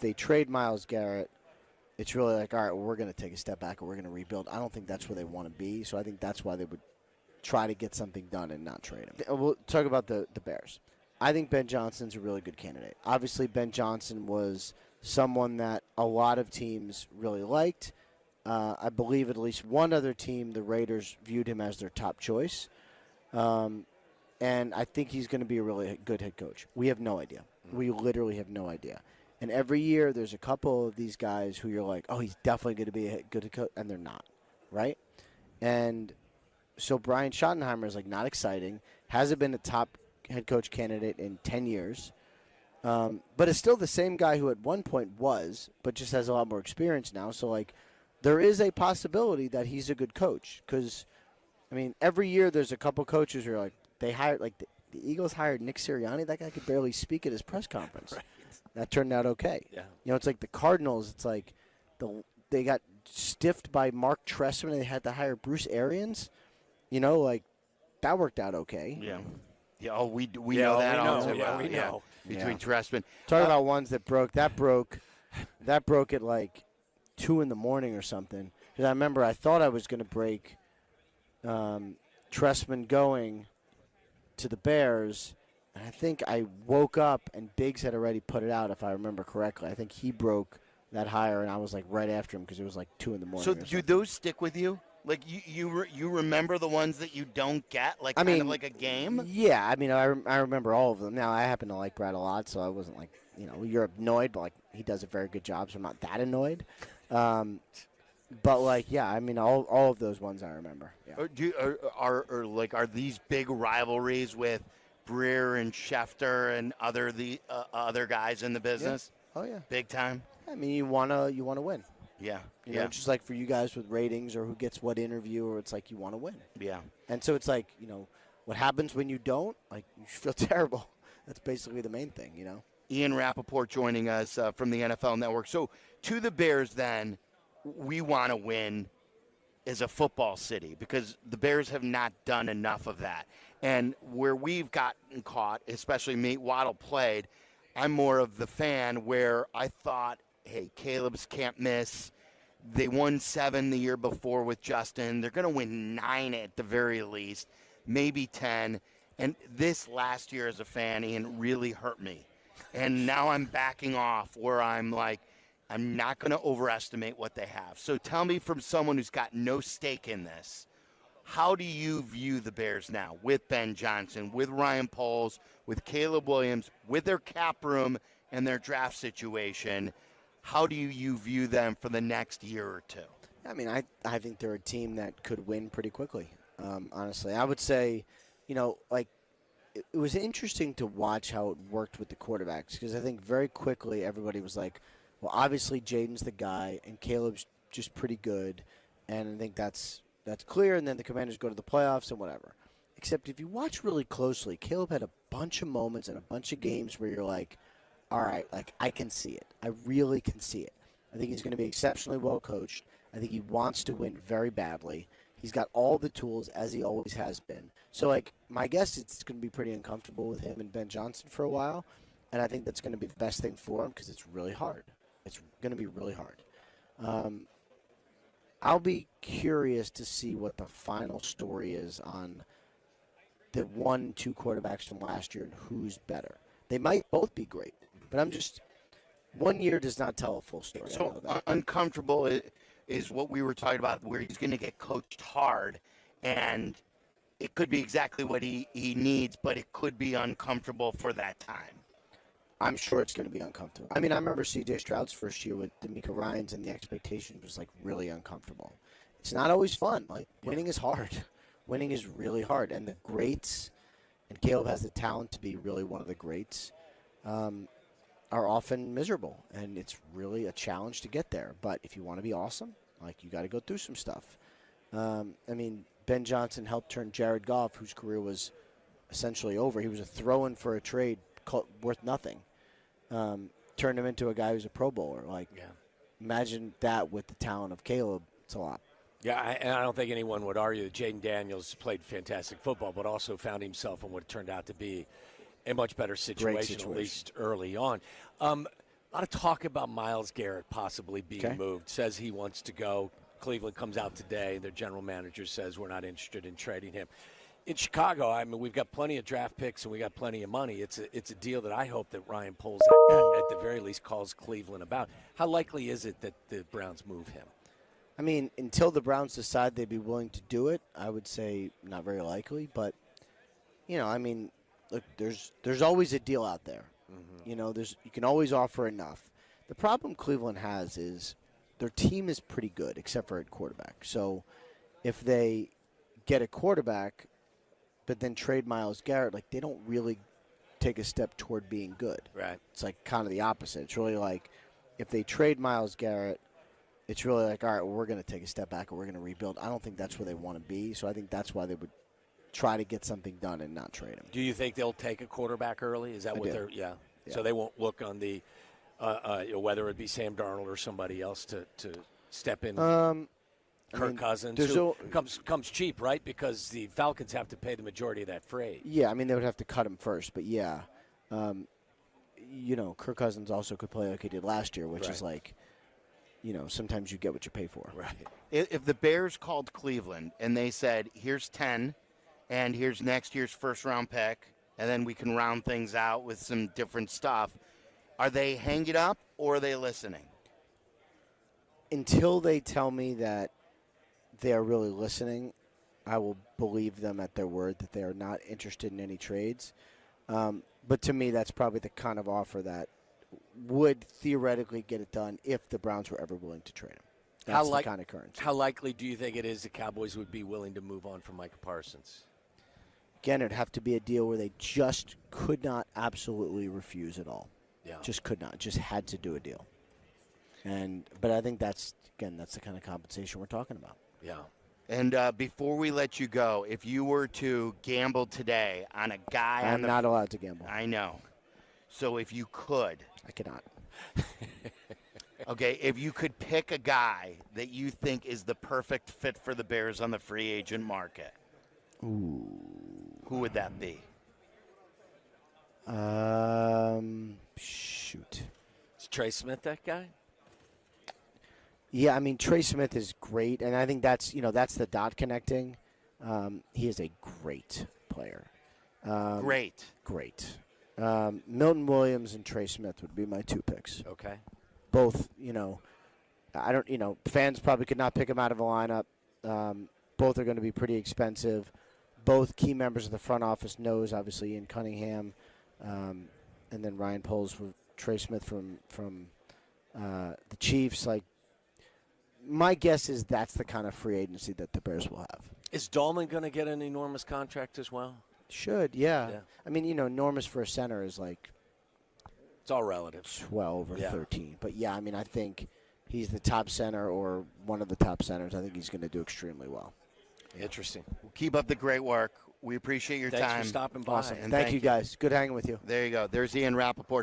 they trade Myles Garrett, it's really like, all right, well, we're going to take a step back and we're going to rebuild. I don't think that's where they want to be, so I think that's why they would try to get something done and not trade him. We'll talk about the Bears. I think Ben Johnson's a really good candidate. Obviously, Ben Johnson was someone that a lot of teams really liked. I believe at least one other team, the Raiders, viewed him as their top choice. And I think he's going to be a really good head coach. We have no idea. We literally have no idea. And every year there's a couple of these guys who you're like, oh, he's definitely going to be a good head coach, and they're not, right? And so Brian Schottenheimer is like not exciting, hasn't been a top head coach candidate in 10 years, but is still the same guy who at one point was, but just has a lot more experience now. So, like, there is a possibility that he's a good coach because, I mean, every year there's a couple coaches who are like, they hired, like the Eagles hired Nick Sirianni. That guy could barely speak at his press conference. Right. That turned out okay. Yeah. You know, it's like the Cardinals. It's like they got stiffed by Mark Trestman and they had to hire Bruce Arians. You know, like that worked out okay. Yeah. Yeah. Oh, we know that also. Yeah, we know. Between Trestman. Talk about ones that broke. That broke at like 2 a.m. or something. Because I remember I thought I was going to break Trestman going to the Bears. And I think I woke up and Biggs had already put it out, if I remember correctly. I think he broke that hire, and I was like right after him because it was like 2 a.m. So do those stick with you? Like you remember the ones that you don't get, like kind of like a game? Yeah, I mean I remember all of them. Now I happen to like Brad a lot, so I wasn't like you're annoyed, but like he does a very good job, so I'm not that annoyed. But like yeah, I mean all of those ones I remember. Yeah. Are these big rivalries with Breer and Schefter and other guys in the business? Yeah. Oh yeah, big time. I mean you wanna win. Yeah, you know, just like for you guys with ratings or who gets what interview, or it's like you want to win. Yeah, and so it's like what happens when you don't, like you feel terrible. That's basically the main thing, Ian Rapoport joining us from the NFL Network. So to the Bears, then we want to win as a football city because the Bears have not done enough of that. And where we've gotten caught, especially me, Waddle played, I'm more of the fan where I thought, hey, Caleb's can't miss. They won 7 the year before with Justin. They're going to win 9 at the very least, maybe 10. And this last year as a fan, Ian, really hurt me. And now I'm backing off where I'm like, I'm not going to overestimate what they have. So tell me, from someone who's got no stake in this, how do you view the Bears now with Ben Johnson, with Ryan Poles, with Caleb Williams, with their cap room and their draft situation? How do you view them for the next year or two? I mean, I think they're a team that could win pretty quickly, honestly. I would say, like it was interesting to watch how it worked with the quarterbacks because I think very quickly everybody was like, well, obviously Jaden's the guy and Caleb's just pretty good, and I think that's clear, and then the Commanders go to the playoffs and whatever. Except if you watch really closely, Caleb had a bunch of moments and a bunch of games where you're like, all right, like I can see it. I really can see it. I think he's going to be exceptionally well coached. I think he wants to win very badly. He's got all the tools, as he always has been. So, like, my guess it's going to be pretty uncomfortable with him and Ben Johnson for a while, and I think that's going to be the best thing for him because it's really hard. It's going to be really hard. I'll be curious to see what the final story is on the 1-2 quarterbacks from last year and who's better. They might both be great. But I'm just, 1 year does not tell a full story. So uncomfortable is what we were talking about, where he's going to get coached hard, and it could be exactly what he needs, but it could be uncomfortable for that time. I'm sure it's going to be uncomfortable. I mean, I remember C.J. Stroud's first year with D'Amico Ryans, and the expectation was, like, really uncomfortable. It's not always fun. Like, winning is hard. Winning is really hard. And the greats, and Caleb has the talent to be really one of the greats, are often miserable, and it's really a challenge to get there. But if you want to be awesome, like, you got to go through some stuff. I mean, Ben Johnson helped turn Jared Goff, whose career was essentially over. He was a throw-in for a trade worth nothing. Turned him into a guy who's a Pro Bowler. Like, imagine that with the talent of Caleb. It's a lot. Yeah, and I don't think anyone would argue that Jaden Daniels played fantastic football, but also found himself in what turned out to be a much better situation, at least early on. A lot of talk about Myles Garrett possibly being moved. Says he wants to go. Cleveland comes out today. Their general manager says we're not interested in trading him. In Chicago, I mean, we've got plenty of draft picks and we got plenty of money. It's a deal that I hope that Ryan Poles, at the very least, calls Cleveland about. How likely is it that the Browns move him? I mean, until the Browns decide they'd be willing to do it, I would say not very likely. But, I mean, look, there's always a deal out there. Mm-hmm. You can always offer enough. The problem Cleveland has is their team is pretty good, except for at quarterback. So if they get a quarterback but then trade Myles Garrett, like, they don't really take a step toward being good. Right. It's like kind of the opposite. It's really like if they trade Myles Garrett, it's really like, all right, well, we're going to take a step back and we're going to rebuild. I don't think that's where they want to be, so I think that's why they would try to get something done and not trade him. Do you think they'll take a quarterback early? Is that what they're – yeah. So they won't look on the whether it be Sam Darnold or somebody else to step in. Kirk Cousins, who comes cheap, right? Because the Falcons have to pay the majority of that freight. Yeah, I mean, they would have to cut him first. But, Kirk Cousins also could play like he did last year, which is like, sometimes you get what you pay for. Right. If the Bears called Cleveland and they said, here's 10 and here's next year's first-round pick, and then we can round things out with some different stuff, are they hanging up or are they listening? Until they tell me that they are really listening, I will believe them at their word that they are not interested in any trades. But to me, that's probably the kind of offer that would theoretically get it done if the Browns were ever willing to trade him. That's the kind of currency. How likely do you think it is the Cowboys would be willing to move on from Micah Parsons? Again, it'd have to be a deal where they just could not absolutely refuse at all. Yeah. Just could not. Just had to do a deal. But I think that's the kind of compensation we're talking about. Yeah. And before we let you go, if you were to gamble today on a guy I'm not allowed to gamble. I know. So if you could. I cannot. Okay, if you could pick a guy that you think is the perfect fit for the Bears on the free agent market, ooh, who would that be? Shoot. Is Trey Smith that guy? Yeah, I mean, Trey Smith is great, and I think that's the dot connecting. He is a great player. Great. Milton Williams and Trey Smith would be my two picks. Okay. Both, fans probably could not pick them out of a lineup. Both are going to be pretty expensive. Both key members of the front office knows, obviously, Ian Cunningham, and then Ryan Poles with Trey Smith from the Chiefs. Like, my guess is that's the kind of free agency that the Bears will have. Is Dahlman going to get an enormous contract as well? Should, yeah. I mean, enormous for a center is like it's all relative. 12 or 13. But, yeah, I mean, I think he's the top center or one of the top centers. I think he's going to do extremely well. Interesting. Well, keep up the great work. We appreciate your time. Thanks for stopping by. Awesome. Thank you, guys. Good hanging with you. There you go. There's Ian Rapoport.